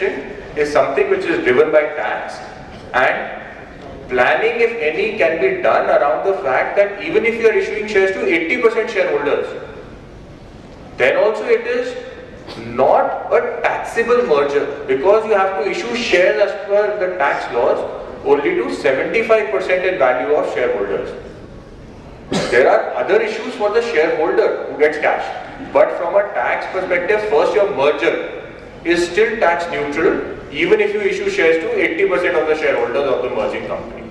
mentioned is something which is driven by tax, and planning, if any, can be done around the fact that even if you are issuing shares to 80% shareholders, then also it is not a taxable merger, because you have to issue shares as per the tax laws only to 75% in value of shareholders. There are other issues for the shareholder who gets cash, but from a tax perspective, first your merger is still tax neutral even if you issue shares to 80% of the shareholders of the merging company.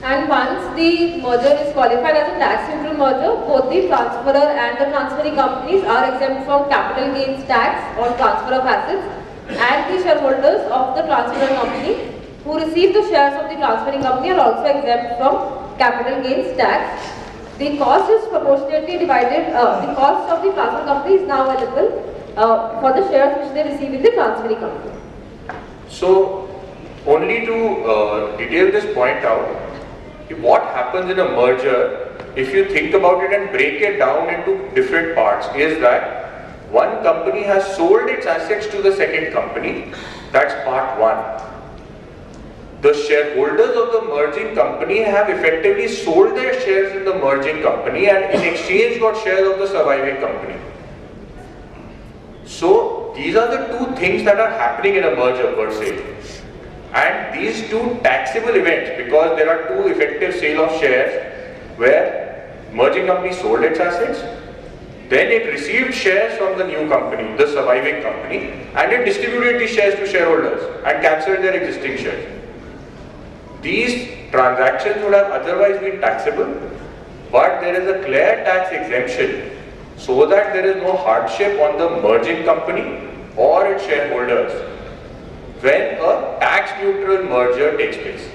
And once the merger is qualified as a tax neutral merger, both the transferor and the transferring companies are exempt from capital gains tax on transfer of assets, and the shareholders of the transferring company who receive the shares of the transferring company are also exempt from capital gains tax. The cost is proportionately divided, the cost of the transfer company is now available for the shares which they receive in the transferring company. So, only to detail this point out, what happens in a merger, if you think about it and break it down into different parts, is that one company has sold its assets to the second company. That's part one. The shareholders of the merging company have effectively sold their shares in the merging company and in exchange got shares of the surviving company. So these are the two things that are happening in a merger per se. And these two taxable events, because there are two effective sale of shares where merging company sold its assets, then it received shares from the new company, the surviving company, and it distributed these shares to shareholders and cancelled their existing shares. These transactions would have otherwise been taxable, but there is a clear tax exemption so that there is no hardship on the merging company or its shareholders when a tax neutral merger takes place.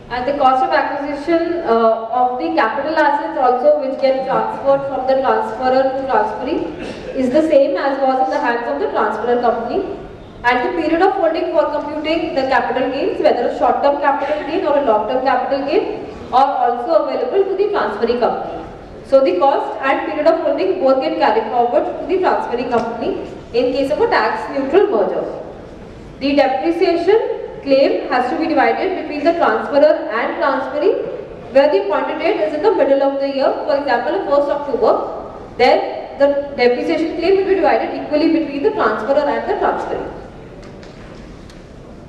And the cost of acquisition of the capital assets also, which get transferred from the transferor to transferee, is the same as was in the hands of the transferor company. And the period of holding for computing the capital gains, whether a short-term capital gain or a long-term capital gain, are also available to the transferring company. So the cost and period of holding both get carried forward to the transferring company in case of a tax neutral merger. The depreciation claim has to be divided between the transferor and transferee, where the appointed date is in the middle of the year, for example 1st October, then the depreciation claim will be divided equally between the transferor and the transferee.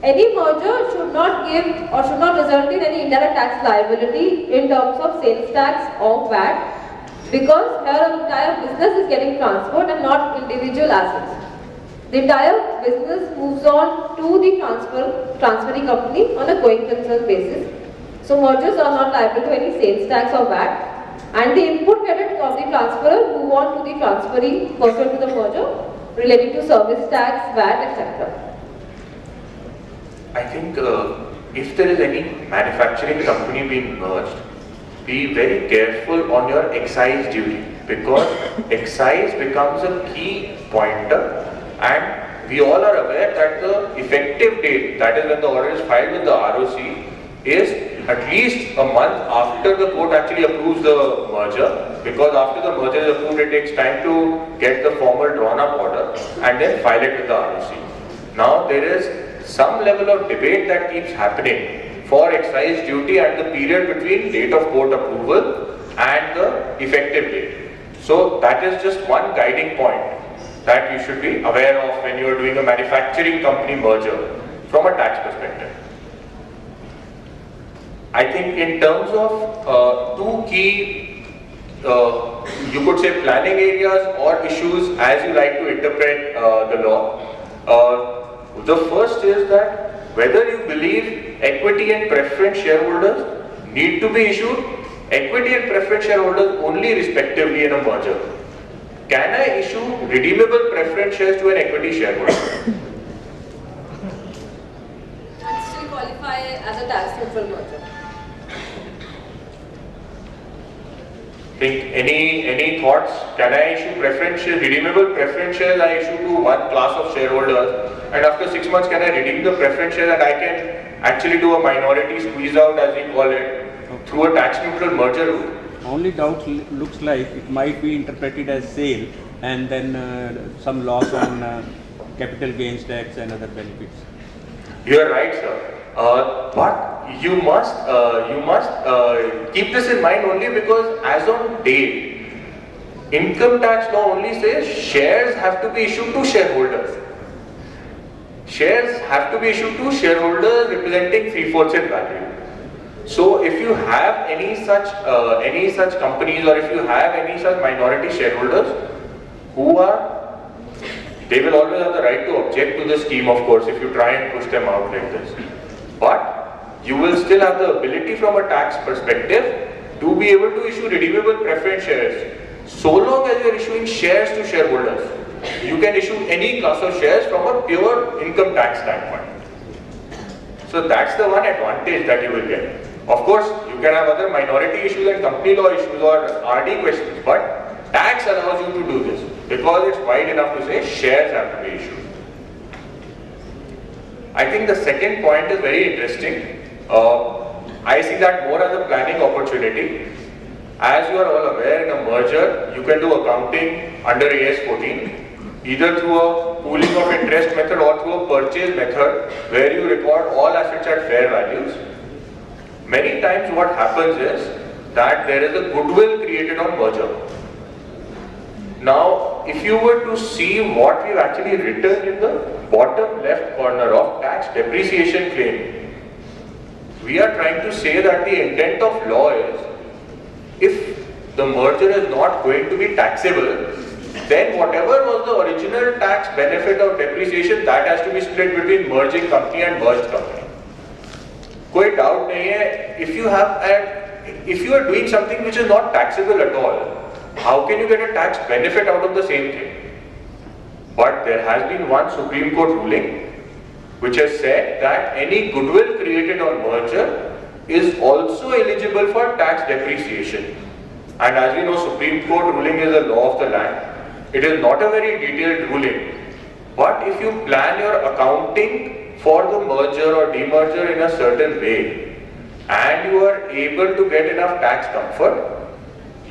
Any merger should not give or should not result in any indirect tax liability in terms of sales tax or VAT, because here the entire business is getting transferred and not individual assets. The entire business moves on to the transferring company on a going concern basis. So mergers are not liable to any sales tax or VAT, and the input credits of the transferor move on to the transferee pursuant to the merger relating to service tax, VAT, etc. I think if there is any manufacturing company being merged, be very careful on your excise duty, because excise becomes a key pointer, and we all are aware that the effective date, that is when the order is filed with the ROC, is at least a month after the court actually approves the merger, because after the merger is approved it takes time to get the formal drawn up order and then file it with the ROC. Now there is some level of debate that keeps happening for excise duty and the period between date of court approval and the effective date. So that is just one guiding point that you should be aware of when you are doing a manufacturing company merger from a tax perspective. I think in terms of two key, you could say planning areas or issues as you like to interpret the law. The first is that whether you believe equity and preference shareholders need to be issued equity and preference shareholders only respectively in a merger. Can I issue redeemable preference shares to an equity shareholder? And still qualify as a tax neutral merger. Think any thoughts? Can I issue preference shares, redeemable preference shares I issue to one class of shareholders, and after 6 months can I redeem the preference shares and I can actually do a minority squeeze out, as we call it, through a tax neutral merger route? Only doubt looks like it might be interpreted as sale, and then some loss on capital gains tax and other benefits. You are right, sir. But you must keep this in mind only because as on date, income tax law only says shares have to be issued to shareholders. Shares have to be issued to shareholders representing 3/4 in value. So if you have any such companies, or if you have any such minority shareholders they will always have the right to object to the scheme, of course, if you try and push them out like this. But you will still have the ability from a tax perspective to be able to issue redeemable preference shares. So long as you are issuing shares to shareholders, you can issue any class of shares from a pure income tax standpoint. So that's the one advantage that you will get. Of course, you can have other minority issues and company law issues or RD questions, but tax allows you to do this because it's wide enough to say shares have to be issued. I think the second point is very interesting. I see that more as a planning opportunity. As you are all aware, in a merger, you can do accounting under AS 14, either through a pooling of interest method or through a purchase method where you record all assets at fair values. Many times what happens is that there is a goodwill created on merger. Now, if you were to see what we've actually written in the bottom left corner of tax depreciation claim, we are trying to say that the intent of law is, if the merger is not going to be taxable, then whatever was the original tax benefit of depreciation, that has to be split between merging company and merged company. कोई doubt नहीं है, if you are doing something which is not taxable at all, how can you get a tax benefit out of the same thing? But there has been one Supreme Court ruling which has said that any goodwill created on merger is also eligible for tax depreciation. And as we know, Supreme Court ruling is a law of the land. It is not a very detailed ruling. But if you plan your accounting for the merger or demerger in a certain way, and you are able to get enough tax comfort,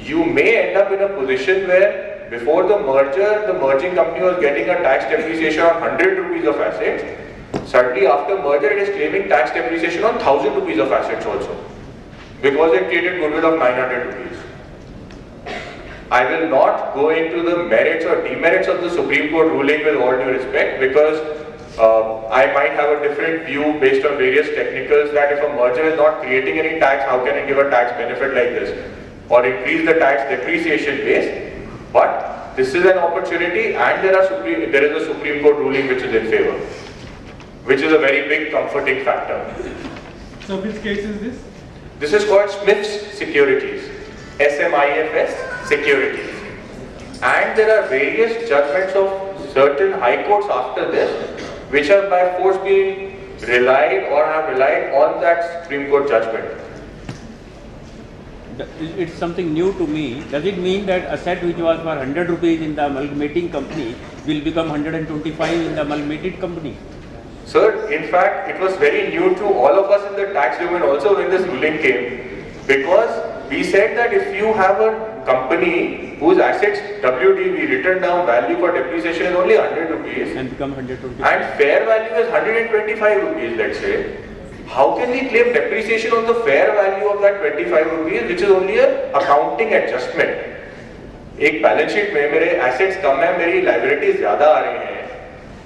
you may end up in a position where before the merger, the merging company was getting a tax depreciation on 100 rupees of assets. Suddenly after merger, it is claiming tax depreciation on 1000 rupees of assets also, because it created goodwill of 900 rupees. I will not go into the merits or demerits of the Supreme Court ruling with all due respect, because I might have a different view based on various technicals that if a merger is not creating any tax, how can I give a tax benefit like this or increase the tax depreciation base? But this is an opportunity, and there is a Supreme Court ruling which is in favor, which is a very big comforting factor. So which case is this? This is called Smith's Securities, SMIFS Securities. And there are various judgments of certain high courts after this which have by force been relied or have relied on that Supreme Court judgment. It's something new to me. Does it mean that asset which was for 100 rupees in the amalgamating company will become 125 in the amalgamated company? Sir, in fact, it was very new to all of us in the tax domain also when this ruling came, because we said that if you have a company whose assets WDV, written down value for depreciation, is only 100 rupees and become 125 and fair value is 125 rupees, let's say, how can we claim depreciation on the fair value of that 25 rupees, which is only an accounting adjustment? एक balance sheet में मेरे assets कम है, मेरी liabilities ज्यादा आ रही हैं,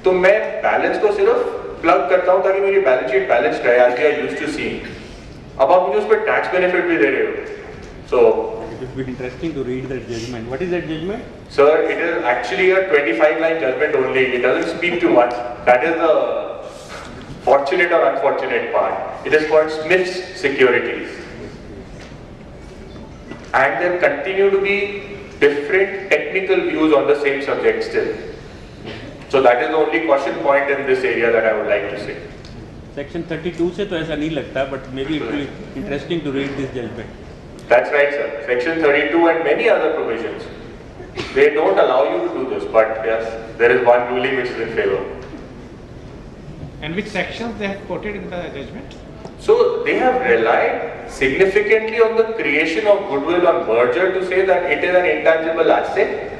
तो मैं बैलेंस को सिर्फ प्लग करता हूं ताकि मेरी बैलेंस शीट बैलेंस्ड रहे, as we are used to seeing. अब आप मुझे उस पर टैक्स बेनिफिट भी दे रहे हो. So it would be interesting to read that judgment. What is that judgment? Sir, it is actually a 25-line judgment only. It doesn't speak too much. That is the fortunate or unfortunate part. It is called Smith's Securities. And there continue to be different technical views on the same subject still. So that is the only caution point in this area that I would like to say. Section 32 से तो ऐसा नहीं लगता, but maybe it will be interesting to read this judgment. That's right, sir. Section 32 and many other provisions, they don't allow you to do this, but yes, there is one ruling which is in favor. And which sections they have quoted in the judgment? So they have relied significantly on the creation of goodwill on merger to say that it is an intangible asset,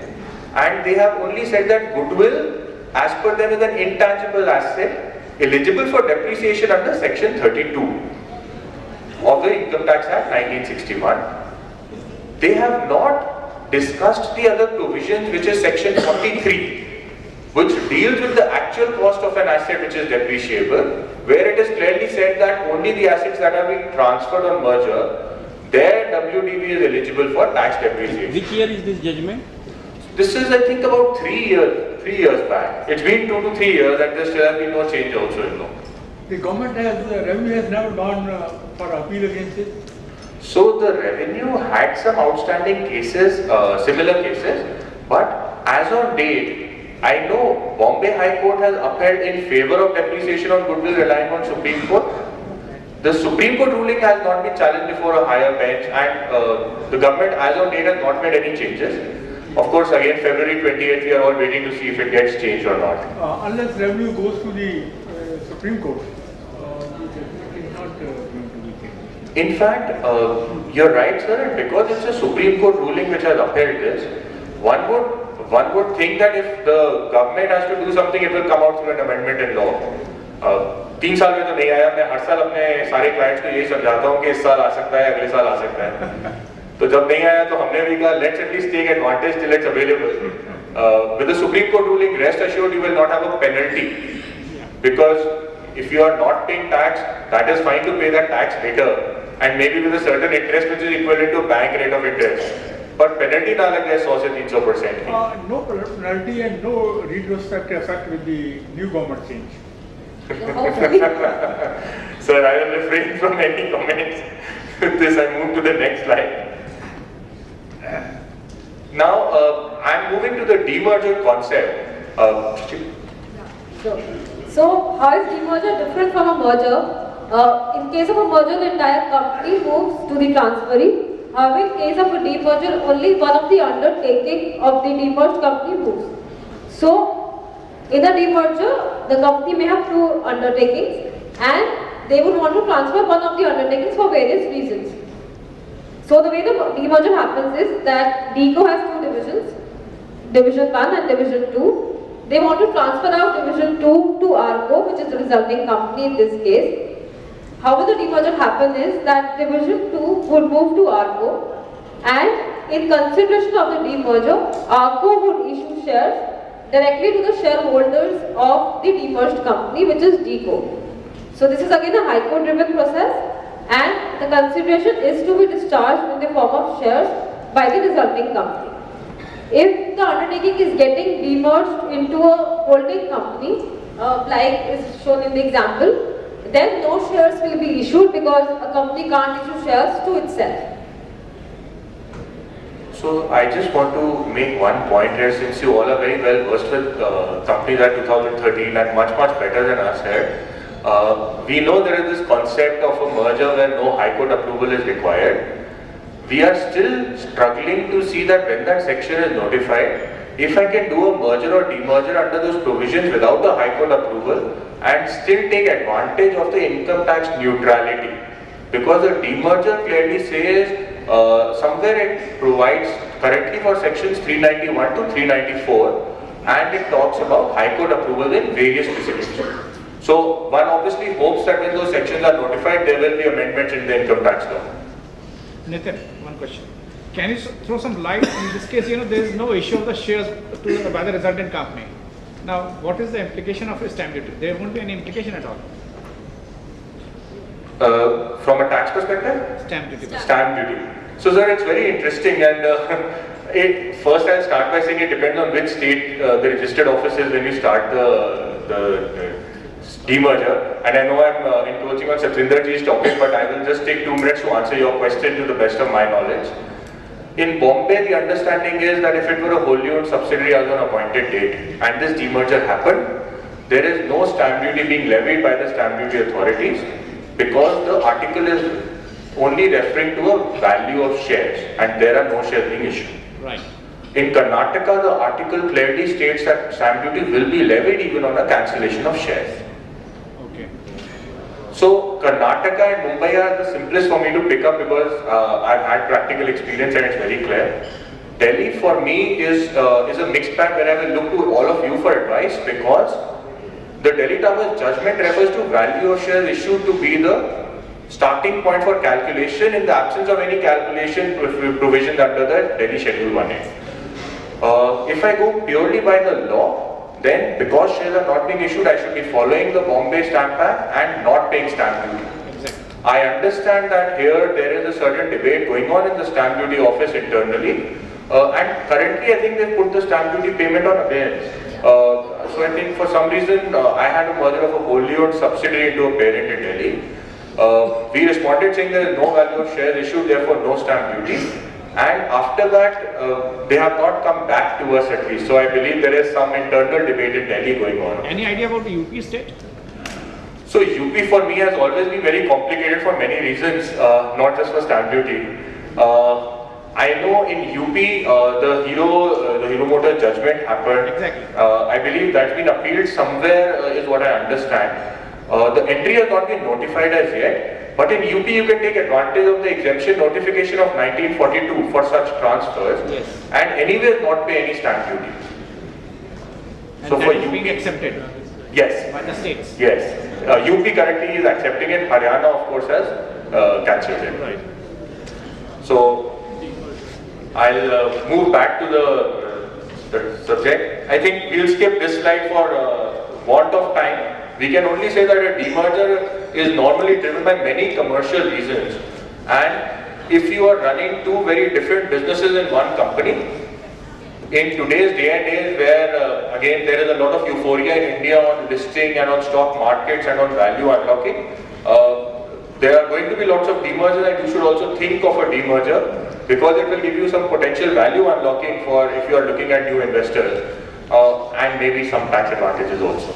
and they have only said that goodwill, as per them, is an intangible asset eligible for depreciation under Section 32 of the Income Tax Act 1961. They have not discussed the other provisions, which is Section 43, which deals with the actual cost of an asset which is depreciable, where it is clearly said that only the assets that are being transferred on merger, their WDV is eligible for tax depreciation. Which year is this judgment? This is, I think, about 3 years back. It's been 2 to 3 years, and there still has been no change also in law. The government has, revenue has never gone for appeal against it. So the revenue had some outstanding cases, similar cases, but as on date, I know Bombay High Court has upheld in favor of depreciation on goodwill relying on Supreme Court. The Supreme Court ruling has not been challenged before a higher bench, and the government as on date has not made any changes. Of course, again, February 28th, we are all waiting to see if it gets changed or not. Unless revenue goes to the Supreme Court, it is not going to be changed. In fact, you're right, sir, and because it's a Supreme Court ruling which has upheld this, one would think that if the government has to do something, it will come out through an amendment in law. 3 साल में तो नहीं आया. मैं हर साल अपने सारे clients को यही समझाता हूँ कि इस साल आ सकता है, अगले साल आ सकता है. तो जब नहीं आया तो हमने भी कहा let's at least take advantage till it's available. With the Supreme Court ruling, rest assured you will not have a penalty, because if you are not paying tax, that is fine to pay that tax later, and maybe with a certain interest which is equivalent to a bank rate of interest. But penalty ना लग जाए 100 से 300%. No penalty and no retrospective effect with the new government change. Sir, I will refrain from any comments. With this, I move to the next slide. Now, I'm moving to the demerger concept. So, how is demerger different from a merger? In case of a merger, the entire company moves to the transferee. However, in case of a demerger, only one of the undertaking of the demerged company moves. So, in a demerger, the company may have 2 undertakings, and they would want to transfer one of the undertakings for various reasons. So the way the demerger happens is that DECO has 2 divisions, Division 1 and Division 2. They want to transfer out Division 2 to ARCO, which is the resulting company in this case. How will the demerger happen is that Division 2 would move to ARCO, and in consideration of the demerger, ARCO would issue shares directly to the shareholders of the demerged company, which is DECO. So this is again a High Court driven process, and the consideration is to be discharged in the form of shares by the resulting company. If the undertaking is getting demerged into a holding company, like is shown in the example, then no shares will be issued because a company can't issue shares to itself. So I just want to make one point here, since you all are very well versed with companies at 2013 and much better than us here. We know there is this concept of a merger where no High Court approval is required. We are still struggling to see that when that section is notified, if I can do a merger or demerger under those provisions without the High Court approval and still take advantage of the income tax neutrality. Because the demerger clearly says somewhere it provides correctly for sections 391 to 394, and it talks about High Court approval in various specifics. So one obviously hopes that when those sections are notified, there will be amendments in the income tax law. Nitin, one question. Can you throw some light in this case? There is no issue of the shares by the resultant company. Now, what is the implication of stamp duty? There won't be any implication at all. From a tax perspective? Stamp duty. Stamp duty. So sir, it's very interesting, and first I'll start by saying it depends on which state the registered office is when you start the demerger. And I know I'm encroaching on Satvinderji's topic, but I will just take 2 minutes to answer your question to the best of my knowledge. In Bombay, the understanding is that if it were a wholly owned subsidiary as on appointed date and this demerger happened, there is no stamp duty being levied by the stamp duty authorities, because the article is only referring to a value of shares and there are no shares being issued. Right. In Karnataka, the article clearly states that stamp duty will be levied even on a cancellation of shares. Okay. So Karnataka and Mumbai are the simplest for me to pick up because I've had practical experience and it's very clear. Delhi for me is a mixed bag where I will look to all of you for advice, because the Delhi Towers judgment refers to value of shares issued to be the starting point for calculation in the absence of any calculation provision under the Delhi Schedule 1A. If I go purely by the law, then because shares are not being issued, I should be following the Bombay Stamp Act and not paying stamp duty. Exactly. I understand that here there is a certain debate going on in the stamp duty office internally, and currently I think they've put the stamp duty payment on abeyance. So I think for some reason I had a merger of a wholly owned subsidiary into a parent in Delhi. We responded saying there is no value of shares issued, therefore no stamp duty. And after that, they have not come back to us at least. So I believe there is some internal debate in Delhi going on. Any idea about the UP state? So UP for me has always been very complicated for many reasons, not just for stamp duty. I know in UP the Hero Motor judgment happened. Exactly. I believe that's been appealed somewhere, is what I understand. The entry has not been notified as yet, but in UP you can take advantage of the exemption notification of 1942 for such transfers, Yes. and anywhere not pay any stamp duty. And So that for is UP, being accepted yes, by the states. yes. UP currently is accepting it. Haryana, of course, has cancelled it. Right. So I'll move back to the subject. I think we'll skip this slide for want of time. We can only say that a demerger is normally driven by many commercial reasons, and if you are running two very different businesses in one company, in today's day and age where again there is a lot of euphoria in India on listing and on stock markets and on value unlocking, there are going to be lots of demergers, and you should also think of a demerger because it will give you some potential value unlocking for if you are looking at new investors, and maybe some tax advantages also.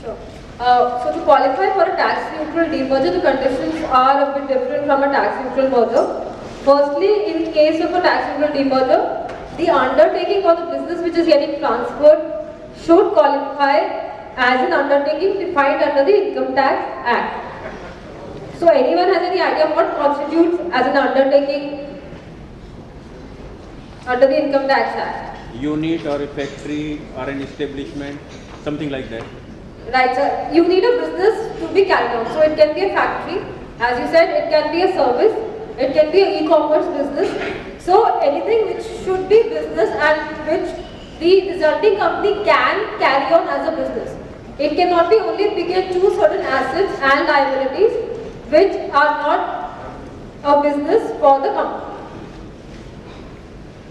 Sure. So to qualify for a tax-neutral demerger, the conditions are a bit different from a tax-neutral merger. Firstly, in case of a tax-neutral demerger, the undertaking or the business which is getting transferred should qualify as an undertaking defined under the Income Tax Act. So anyone has any idea what constitutes as an undertaking under the Income Tax Act? Unit or a factory or an establishment, something like that. Right, sir. You need a business to be carried out. So it can be a factory, as you said, it can be a service, it can be an e-commerce business. So anything which should be business and which the resulting company can carry on as a business. It cannot be only picked to certain assets and liabilities which are not a business for the company.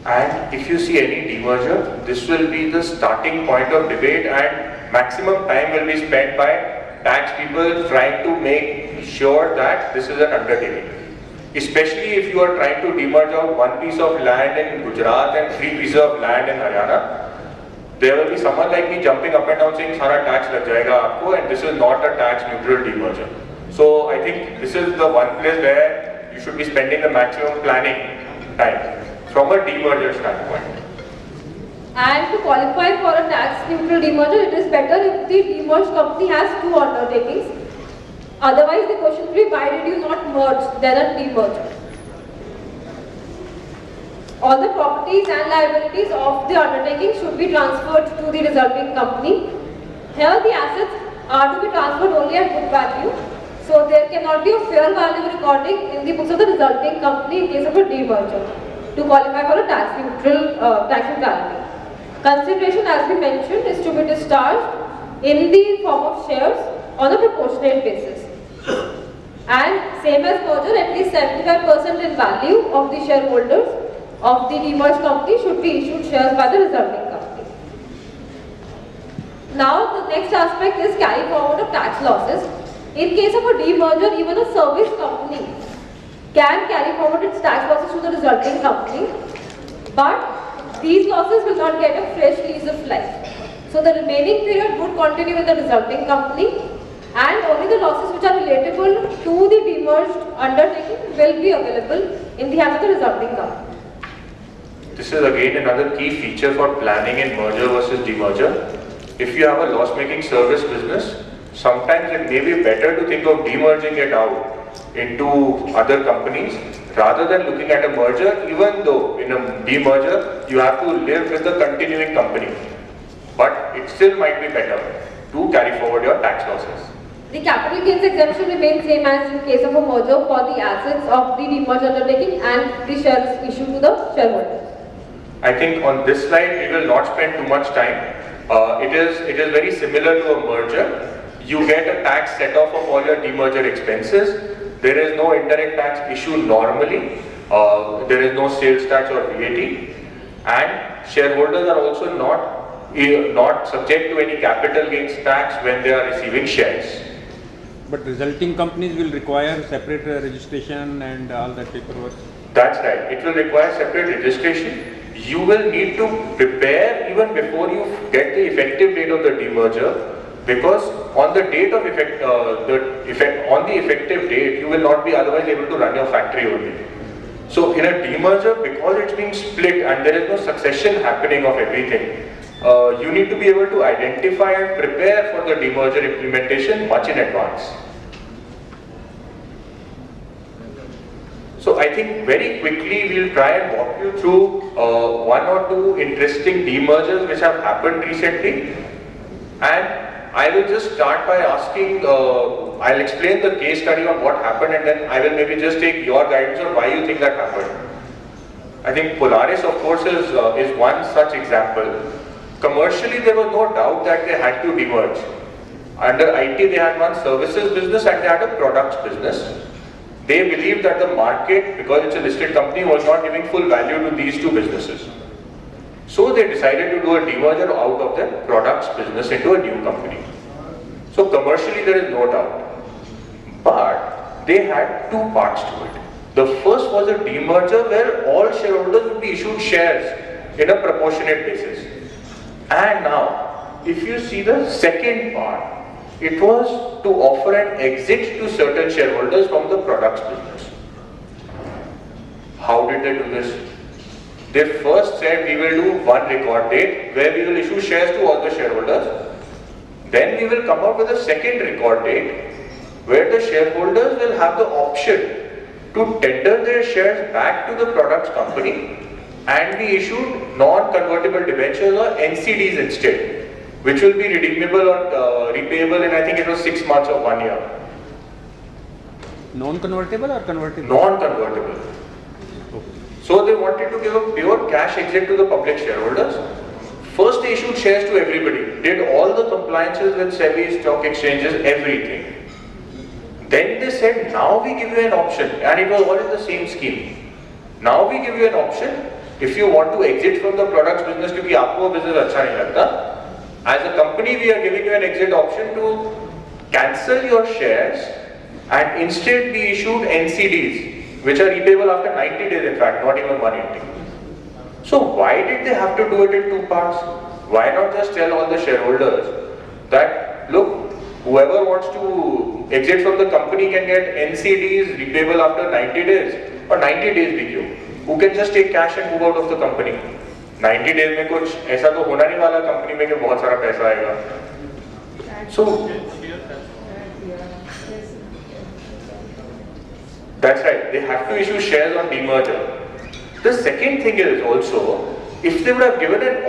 And if you see any demerger, this will be the starting point of debate, and maximum time will be spent by tax people trying to make sure that this is an undertaking. Especially if you are trying to demerge out one piece of land in Gujarat and 3 pieces of land in Haryana, there will be someone like me jumping up and down saying, "Sara tax lag jayega aapko," and this is not a tax neutral demerger. So I think this is the one place where you should be spending the maximum planning time from a demerger standpoint. And to qualify for a tax neutral demerger, it is better if the demerged company has two undertakings. Otherwise, the question will be, why did you not merge then a demerger? All the properties and liabilities of the undertaking should be transferred to the resulting company. Here, the assets are to be transferred only at book value. So there cannot be a fair value recording in the books of the resulting company in case of a demerger to qualify for a tax neutrality. Consideration, as we mentioned, is to be discharged in the form of shares on a proportionate basis. And same as merger, at least 75% in value of the shareholders of the demerged company should be issued shares by the resulting company. Now the next aspect is carry forward of tax losses. In case of a demerger, even a service company can carry forward its tax losses to the resulting company, but these losses will not get a fresh lease of life. So the remaining period would continue in the resulting company, and only the losses which are relatable to the demerged undertaking will be available in the hands of the resulting company. This is again another key feature for planning in merger versus demerger. If you have a loss-making service business, sometimes it may be better to think of demerging it out into other companies, rather than looking at a merger, even though in a demerger you have to live with the continuing company. But it still might be better to carry forward your tax losses. The capital gains exemption remains same as in case of a merger for the assets of the demerger undertaking and the shares issued to the shareholders. I think on this slide we will not spend too much time. It is very similar to a merger. You get a tax set-off of all your demerger expenses. There is no indirect tax issue normally. There is no sales tax or VAT. And shareholders are also not subject to any capital gains tax when they are receiving shares. But resulting companies will require separate registration and all that paperwork. That's right. It will require separate registration. You will need to prepare even before you get the effective date of the demerger, because on the date of on the effective date, you will not be otherwise able to run your factory only. So in a demerger, because it's being split and there is no succession happening of everything, you need to be able to identify and prepare for the demerger implementation much in advance. So I think very quickly we'll try and walk you through one or two interesting demergers which have happened recently, and I will just start by asking, I'll explain the case study on what happened, and then I will maybe just take your guidance on why you think that happened. I think Polaris, of course, is one such example. Commercially, there was no doubt that they had to demerge. Under IT, they had one services business and they had a products business. They believed that the market, because it's a listed company, was not giving full value to these two businesses. So they decided to do a demerger out of their products business into a new company. So commercially there is no doubt. But they had two parts to it. The first was a demerger where all shareholders would be issued shares in a proportionate basis. And now, if you see the second part, it was to offer an exit to certain shareholders from the products business. How did they do this? They first said we will do one record date where we will issue shares to all the shareholders. Then we will come out with a second record date where the shareholders will have the option to tender their shares back to the products company and be issued non-convertible debentures or NCDs instead, which will be redeemable or repayable in, I think it was 6 months or 1 year. Non-convertible or convertible? Non-convertible. So they wanted to give a pure cash exit to the public shareholders. First they issued shares to everybody, did all the compliances with SEBI, stock exchanges, everything. Then they said, now we give you an option, and it was all in the same scheme. Now we give you an option, if you want to exit from the products business because aapko business acha nahi lagta, as a company we are giving you an exit option to cancel your shares and instead be issued NCDs, which are repayable after 90 days in fact, not even 180. So why did they have to do it in two parts? Why not just tell all the shareholders that, look, whoever wants to exit from the company can get NCDs repayable after 90 days or 90 days BQ. Who can just take cash and move out of the company? 90 days में कुछ ऐसा तो होना नहीं वाला company में कि बहुत सारा पैसा आएगा. So that's right, they have to issue shares on demerger. The second thing is also, if they would have given an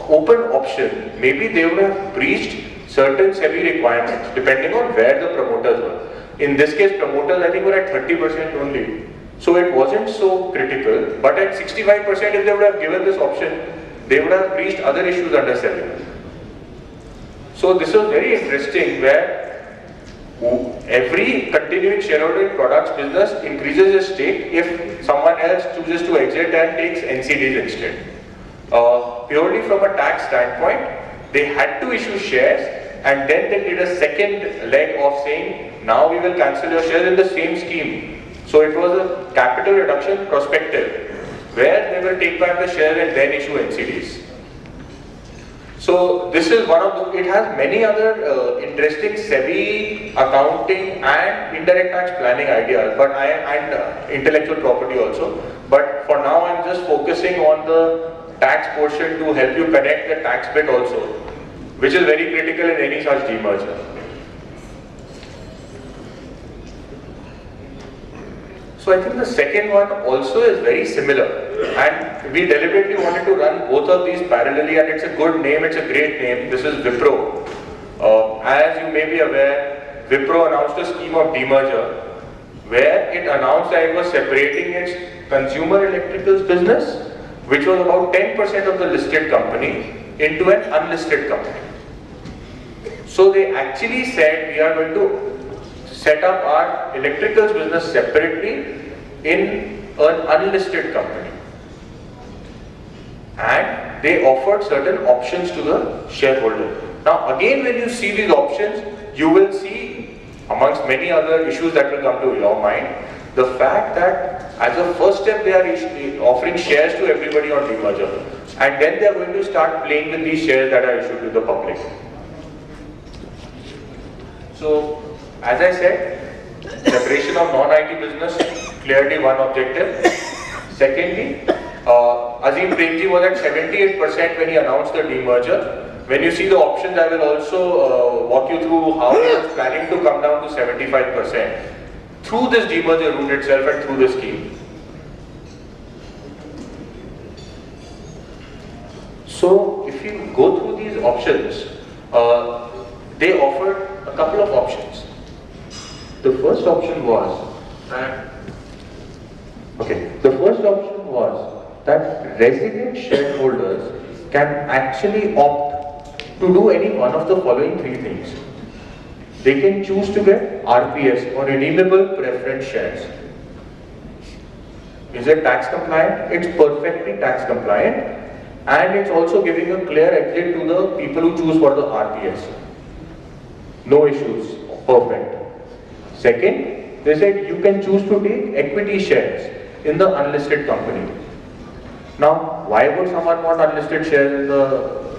open option, maybe they would have breached certain SEBI requirements depending on where the promoters were. In this case, promoters I think were at 30% only. So it wasn't so critical, but at 65% if they would have given this option, they would have breached other issues under SEBI. So this was very interesting where every continuing shareholder in products business increases his stake if someone else chooses to exit and takes NCDs instead. Purely from a tax standpoint, they had to issue shares and then they did a second leg of saying, now we will cancel your shares in the same scheme. So it was a capital reduction prospective where they will take back the share and then issue NCDs. So this is one of the, it has many other interesting SEBI accounting and indirect tax planning ideas, but and intellectual property also. But for now I'm just focusing on the tax portion to help you connect the tax bit also, which is very critical in any such demerger. So I think the second one also is very similar, and we deliberately wanted to run both of these parallelly, and it's a good name, it's a great name. This is Wipro. As you may be aware, Wipro announced a scheme of demerger where it announced that it was separating its consumer electricals business, which was about 10% of the listed company, into an unlisted company. So they actually said we are going to set up our electricals business separately in an unlisted company. And they offered certain options to the shareholder. Now again, when you see these options, you will see, amongst many other issues that will come to your mind, the fact that as a first step they are offering shares to everybody on demerger, and then they are going to start playing with these shares that are issued to the public. So, as I said, separation of non-IT business, clearly one objective. Secondly, Azim Premji was at 78% when he announced the demerger. When you see the options, I will also walk you through how he was planning to come down to 75% through this demerger route itself and through the scheme. So, if you go through these options, they offered a couple of options. The first option was that resident shareholders can actually opt to do any one of the following three things. They can choose to get RPS or redeemable preference shares. Is it tax compliant? It's perfectly tax compliant, and it's also giving a clear exit to the people who choose for the RPS. No issues, perfect. Second, they said you can choose to take equity shares in the unlisted company. Now, why would someone want unlisted shares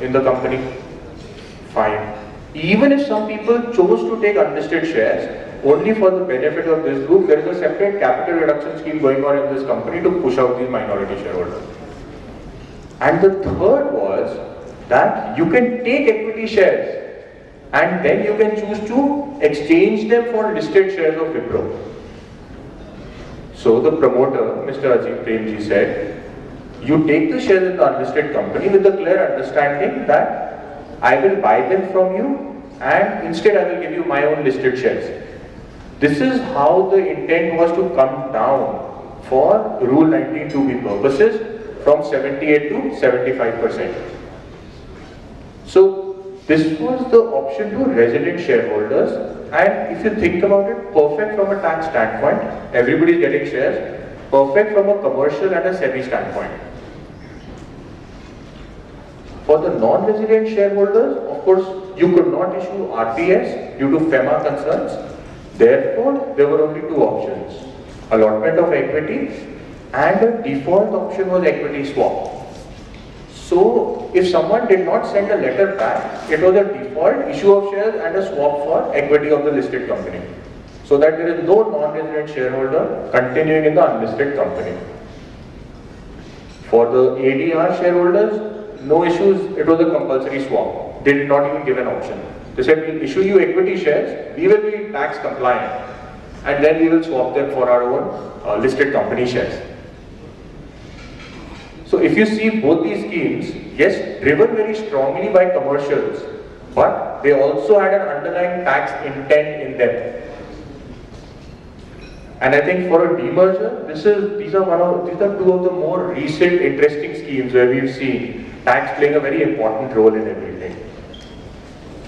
in the company? Fine. Even if some people chose to take unlisted shares, only for the benefit of this group, there is a separate capital reduction scheme going on in this company to push out these minority shareholders. And the third was that you can take equity shares and then you can choose to exchange them for listed shares of Wipro. So the promoter, Mr. Azim Premji, said, you take the shares in the unlisted company with the clear understanding that I will buy them from you and instead I will give you my own listed shares. This is how the intent was to come down for Rule 19(2)B purposes from 78 to 75%. So this was the option to resident shareholders, and if you think about it, perfect from a tax standpoint, everybody is getting shares, perfect from a commercial and a SEBI standpoint. For the non-resident shareholders, of course, you could not issue RPS due to FEMA concerns. Therefore, there were only two options: allotment of equity, and the default option was equity swap. So, if someone did not send a letter back, it was a default issue of shares and a swap for equity of the listed company. So that there is no non-resident shareholder continuing in the unlisted company. For the ADR shareholders, no issues, it was a compulsory swap. They did not even give an option. They said, we'll issue you equity shares, we will be tax compliant, and then we will swap them for our own listed company shares. So if you see both these schemes, yes, driven very strongly by commercials, but they also had an underlying tax intent in them. And I think for a demerger, these are two of the more recent interesting schemes where we've seen tax playing a very important role in everything.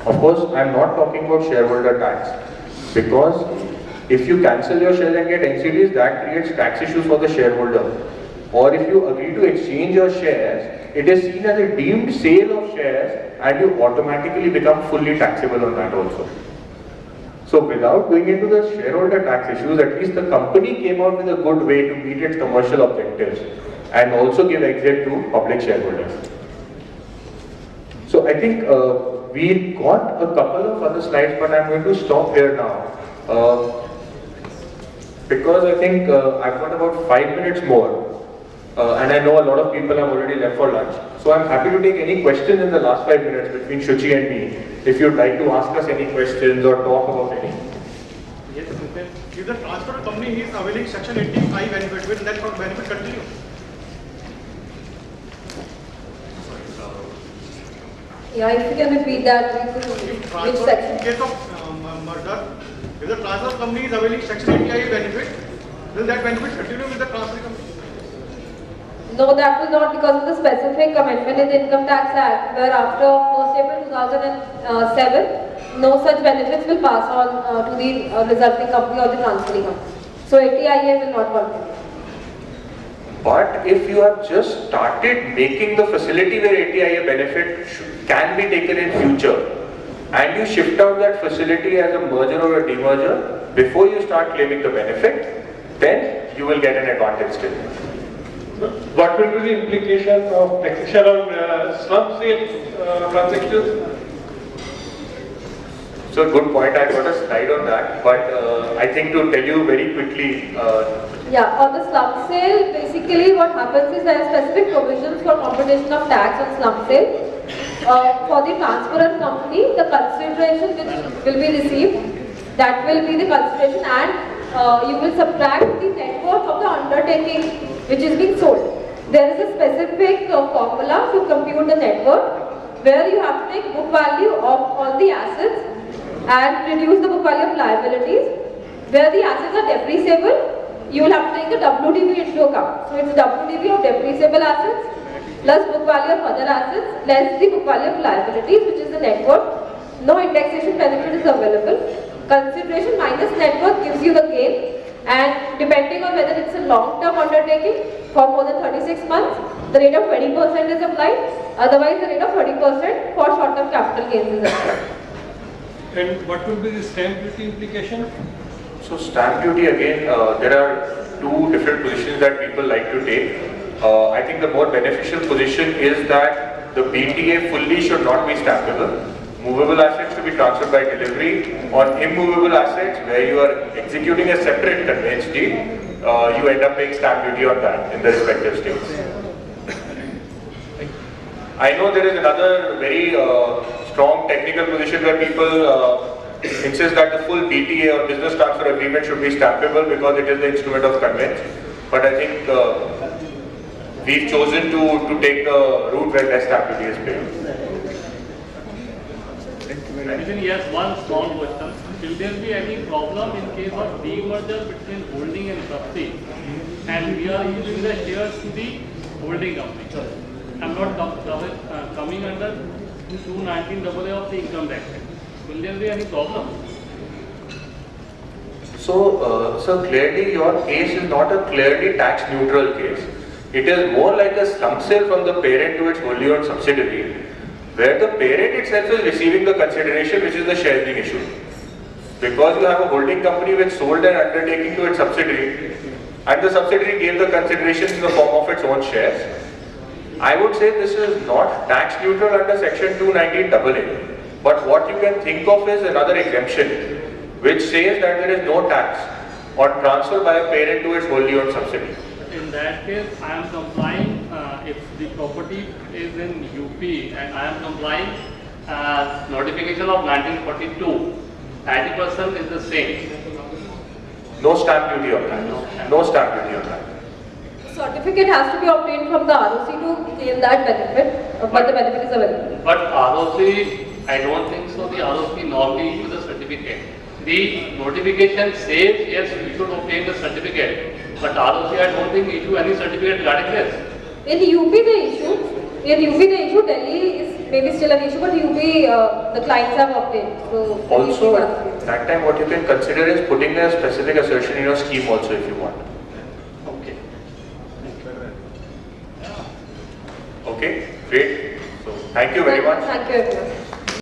Of course, I'm not talking about shareholder tax, because if you cancel your shares and get NCDs, that creates tax issues for the shareholder. Or if you agree to exchange your shares, it is seen as a deemed sale of shares and you automatically become fully taxable on that also. So without going into the shareholder tax issues, at least the company came out with a good way to meet its commercial objectives and also give exit to public shareholders. So I think we got a couple of other slides, but I'm going to stop here now because I think I've got about 5 minutes more. And I know a lot of people have already left for lunch. So I'm happy to take any questions in the last 5 minutes between Shuchi and me, if you'd like to ask us any questions or talk about any. Yes, if the transfer company is availing Section 80I benefit, will that benefit continue? Yeah, if you can repeat that, which section? In case of murder, if the transfer company is availing Section 80I benefit, will that benefit continue with the transfer company? No, that will not, because of the specific amendment in the Income Tax Act, where after 1st April 2007, no such benefits will pass on to the resulting company or the transferring company. So 80IA will not continue. But if you have just started making the facility where 80IA benefit can be taken in future, and you shift out that facility as a merger or a demerger before you start claiming the benefit, then you will get an advantage still. What will be the implication of taxation on slump sale transactions? So good point, I got a slide on that, but I think to tell you very quickly. Yeah, on the slump sale, basically what happens is there are specific provisions for computation of tax on slump sale. For the transferor company, the consideration which will be received, that will be the consideration, and you will subtract the net worth of the undertaking which is being sold. There is a specific formula to compute the net worth, where you have to take book value of all the assets and reduce the book value of liabilities. Where the assets are depreciable, you will have to take the WDV into account. So it's WDV of depreciable assets plus book value of other assets less the book value of liabilities, which is the net worth. No indexation benefit is available. Consideration minus net worth gives you the gain, and depending on whether it's a long-term undertaking for more than 36 months, the rate of 20% is applied. Otherwise, the rate of 30% for short-term capital gains is applied. And what will be the stamp duty implication? So stamp duty, again, there are two different positions that people like to take. I think the more beneficial position is that the BTA fully should not be stampable. Movable assets to be transferred by delivery. On immovable assets, where you are executing a separate conveyance deed, you end up paying stamp duty on that in the respective states. I know there is another very strong technical position where people insist that the full BTA or business transfer agreement should be stampable because it is the instrument of conveyance. But I think we've chosen to take the route where less stamp duty is paid. Yes, one small question. Will there be any problem in case of demerger between holding and subsidy, and we are using the shares to the holding company? I'm not coming under 219AA of the income tax. Will there be any problem? So, clearly your case is not a clearly tax neutral case. It is more like a slump sale from the parent to its wholly owned subsidiary, where the parent itself is receiving the consideration which is the shares being issued. Because you have a holding company which sold an undertaking to its subsidiary, and the subsidiary gave the consideration in the form of its own shares. I would say this is not tax neutral under section 219AA, but what you can think of is another exemption which says that there is no tax on transfer by a parent to its wholly owned subsidiary. In that case, I am complying if the property is in UP and I am complying notification of 1942, 90% is the same. No stamp duty on that. No stamp duty on that. Certificate has to be obtained from the ROC to claim that benefit, but the benefit is available. But ROC, I don't think so. The ROC normally issue the certificate. The notification says yes, you should obtain the certificate, but ROC I don't think issue any certificate regarding this. In UP they issue, Delhi is maybe still an issue, but UP the clients have obtained. So also at that time what you can consider is putting a specific assertion in your scheme also if you want. Okay. Okay, great. So thank you very much. Thank you everyone.